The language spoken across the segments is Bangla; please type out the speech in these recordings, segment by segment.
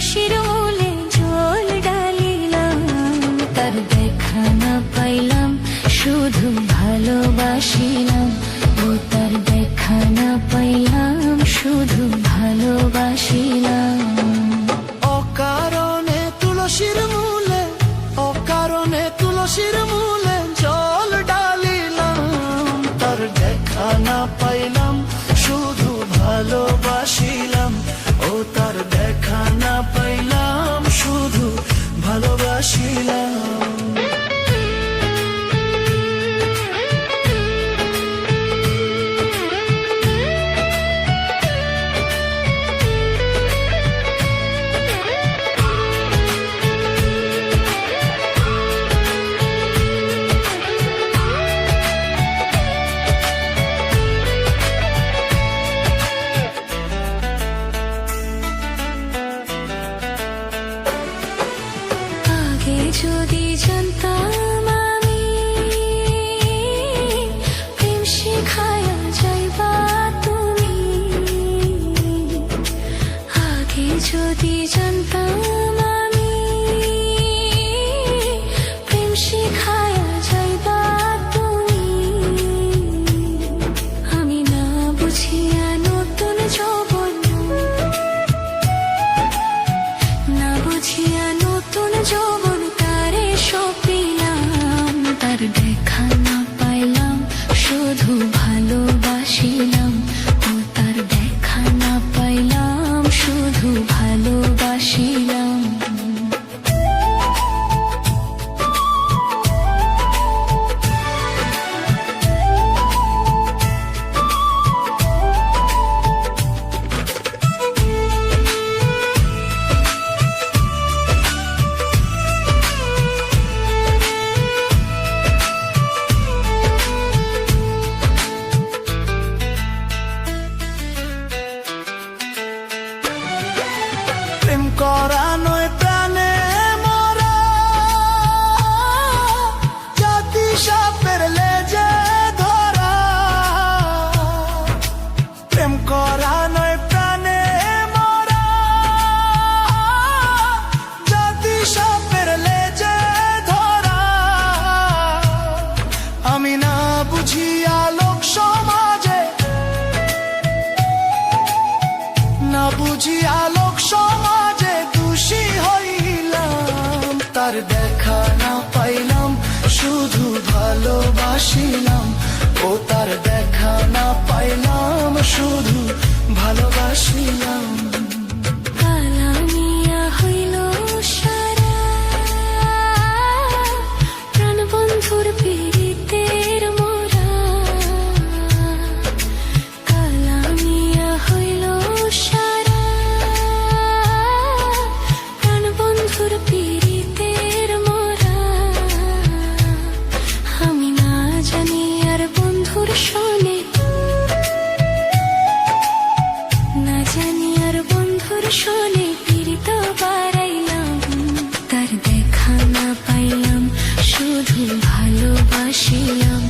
তুলসীর মূলে জল ঢালিলাম, তার দেখা না পাইলাম শুধু ভালোবাসিলাম, ও তার দেখা না পাইলাম শুধু ভালোবাসিলাম। অকারণে তুলসীর মূলে, অকারণে তুলসীর মূলে জল ঢালিলাম, তার দেখা না পাইলাম শুধু ভালোবাসিলাম, ও তার দেখা না পাইলাম শুধু ভালোবাসিলাম। যদি জানতাম আমি প্রেম শিখায়া যাইবা তুমি, আগে যদি জানতাম আমি প্রেম শিখায়া যাইবা তুমি, আমি না বুঝিয়া নতুন যৌবন, না বুঝিয়া নতুন যৌবন তার দেখা না পাইলাম শুধু ভালোবাসিলাম, ও তার দেখা না পাইলাম শুধু ভালোবাসিলাম। প্রেম করা নয় প্রাণে মরা, জাতি সাপের লেজে ধরা, প্রেম করা নয় প্রাণে মরা, জাতি সাপের লেজে ধরা, আমি না বুঝিয়া লোক সমাজে, না বুঝিয়া লোক সমাজে দোষী হইলাম, তার দেখা না পাইলাম শুধু ভালোবাসিলাম, ও তার দেখা না পাইলাম শুধু ভালোবাসিলাম। কালামিয়া হইল সারা প্রাণ বন্ধুর পীড়িতের মোরা, কালামিয়া হইল সারা প্রাণ বন্ধুর পীড়িতের মোরা, আমি না জানি আর বন্ধুর শোনে, না জানি আর বন্ধুর শোনে পীড়িত বাড়াইলাম, তার দেখা না পাইলাম শুধু ভালোবাসিলাম,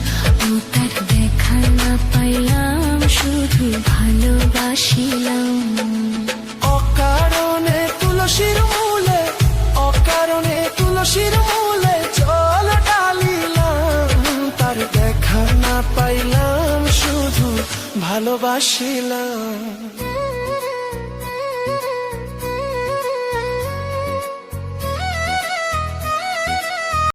ও তার দেখা না পাইলাম শুধু ভালোবাসিলাম। অকারণে তুলসীর মূলে, অকারণে তুলসীর মূলে জল ঢালিলাম, তার দেখা না পাইলাম শুধু ভালোবাসিলাম।